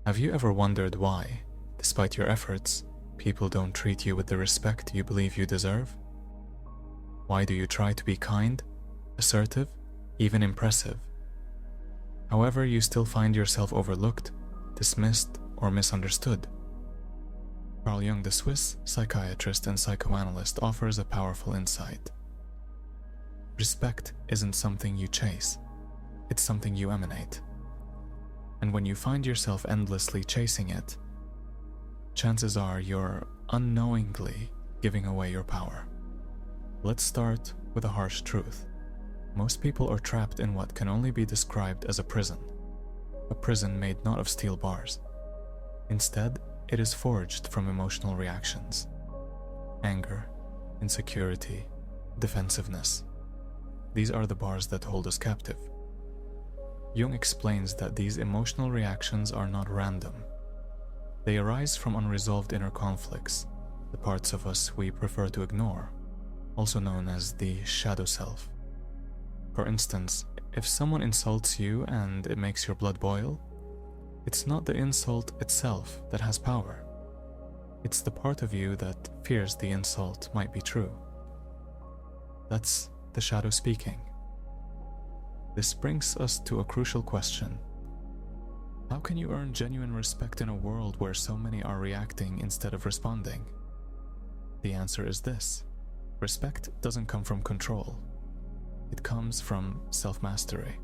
Have you ever wondered why, despite your efforts, people don't treat you with the respect you believe you deserve? Why do you try to be kind, assertive, even impressive? However, you still find yourself overlooked, dismissed, or misunderstood. Carl Jung, the Swiss psychiatrist and psychoanalyst, offers a powerful insight. Respect isn't something you chase, it's something you emanate. And when you find yourself endlessly chasing it, chances are you're unknowingly giving away your power. Let's start with a harsh truth. Most people are trapped in what can only be described as a prison made not of steel bars. Instead, it is forged from emotional reactions: anger, insecurity, defensiveness. These are the bars that hold us captive. Jung explains that these emotional reactions are not random. They arise from unresolved inner conflicts, the parts of us we prefer to ignore, also known as the shadow self. For instance, if someone insults you and it makes your blood boil, it's not the insult itself that has power. It's the part of you that fears the insult might be true. That's the shadow speaking. This brings us to a crucial question. How can you earn genuine respect in a world where so many are reacting instead of responding? The answer is this: respect doesn't come from control. It comes from self-mastery.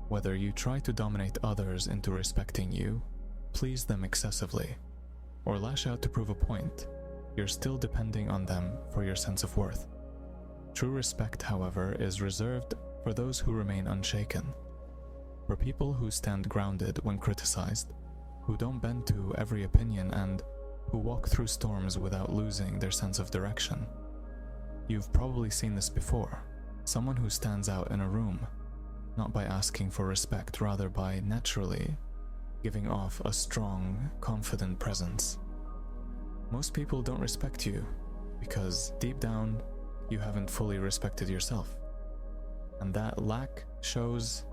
Whether you try to dominate others into respecting you, please them excessively, or lash out to prove a point, you're still depending on them for your sense of worth. True respect, however, is reserved for those who remain unshaken, for people who stand grounded when criticized, who don't bend to every opinion, and who walk through storms without losing their sense of direction. You've probably seen this before. Someone who stands out in a room, not by asking for respect, rather by naturally giving off a strong, confident presence. Most people don't respect you because deep down, you haven't fully respected yourself. And that lack shows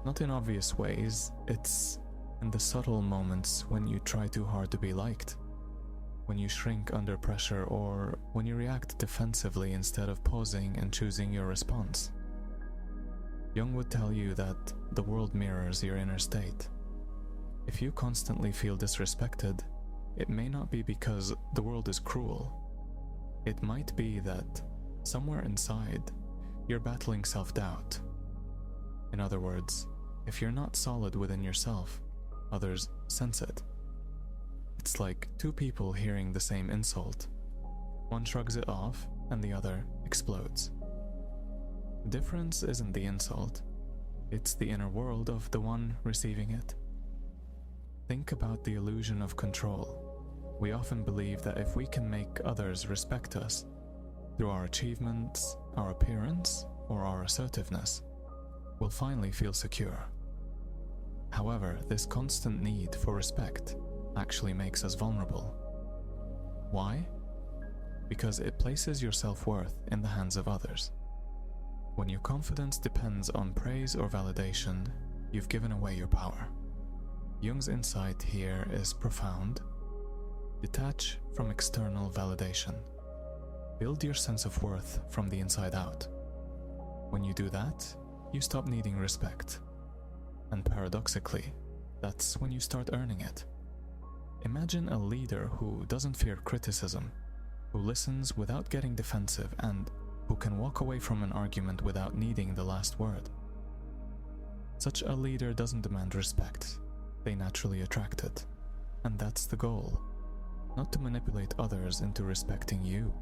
not in obvious ways, it's in the subtle moments when you try too hard to be liked, when you shrink under pressure, or when you react defensively instead of pausing and choosing your response. Jung would tell you that the world mirrors your inner state. If you constantly feel disrespected, it may not be because the world is cruel. It might be that somewhere inside, you're battling self-doubt. In other words, if you're not solid within yourself, others sense it. It's like two people hearing the same insult. One shrugs it off, and the other explodes. The difference isn't the insult, it's the inner world of the one receiving it. Think about the illusion of control. We often believe that if we can make others respect us through our achievements, our appearance, or our assertiveness, we'll finally feel secure. However, this constant need for respect actually makes us vulnerable. Why? Because it places your self-worth in the hands of others. When your confidence depends on praise or validation, you've given away your power. Jung's insight here is profound. Detach from external validation. Build your sense of worth from the inside out. When you do that, you stop needing respect. And paradoxically, that's when you start earning it. Imagine a leader who doesn't fear criticism, who listens without getting defensive, and who can walk away from an argument without needing the last word. Such a leader doesn't demand respect, they naturally attract it. And that's the goal. Not to manipulate others into respecting you,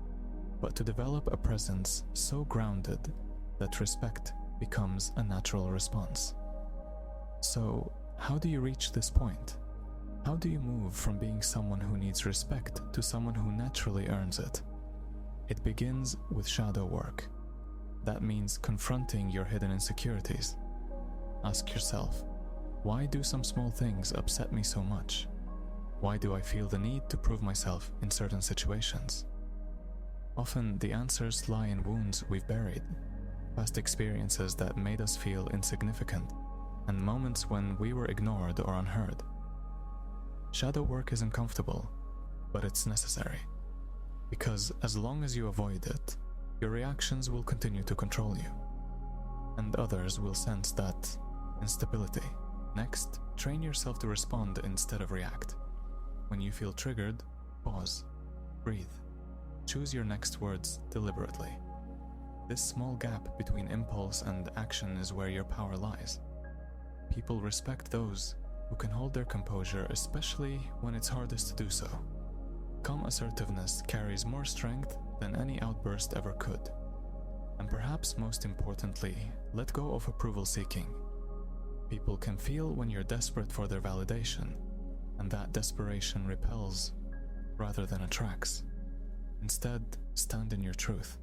but to develop a presence so grounded that respect becomes a natural response. So, how do you reach this point? How do you move from being someone who needs respect to someone who naturally earns it? It begins with shadow work. That means confronting your hidden insecurities. Ask yourself, why do some small things upset me so much? Why do I feel the need to prove myself in certain situations? Often the answers lie in wounds we've buried, past experiences that made us feel insignificant, and moments when we were ignored or unheard. Shadow work is uncomfortable, but it's necessary. Because as long as you avoid it, your reactions will continue to control you, and others will sense that instability. Next, train yourself to respond instead of react. When you feel triggered, pause, breathe, choose your next words deliberately. This small gap between impulse and action is where your power lies. People respect those who can hold their composure, especially when it's hardest to do so. Calm assertiveness carries more strength than any outburst ever could. And perhaps most importantly, let go of approval seeking. People can feel when you're desperate for their validation, and that desperation repels rather than attracts. Instead, stand in your truth.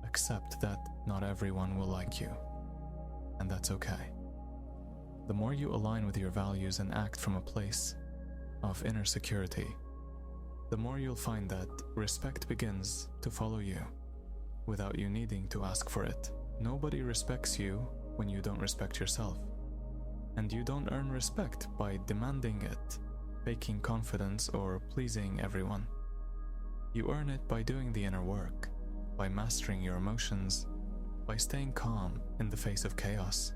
Accept that not everyone will like you, and that's okay. The more you align with your values and act from a place of inner security, the more you'll find that respect begins to follow you, without you needing to ask for it. Nobody respects you when you don't respect yourself. And you don't earn respect by demanding it, faking confidence, or pleasing everyone. You earn it by doing the inner work, by mastering your emotions, by staying calm in the face of chaos,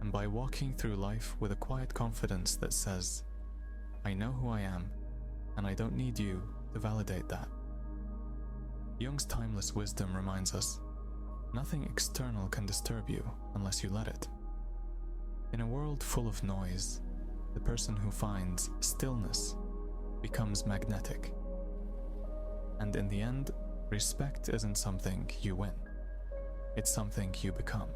and by walking through life with a quiet confidence that says, I know who I am, and I don't need you to validate that. Jung's timeless wisdom reminds us, nothing external can disturb you unless you let it. In a world full of noise, the person who finds stillness becomes magnetic. And in the end, respect isn't something you win. It's something you become.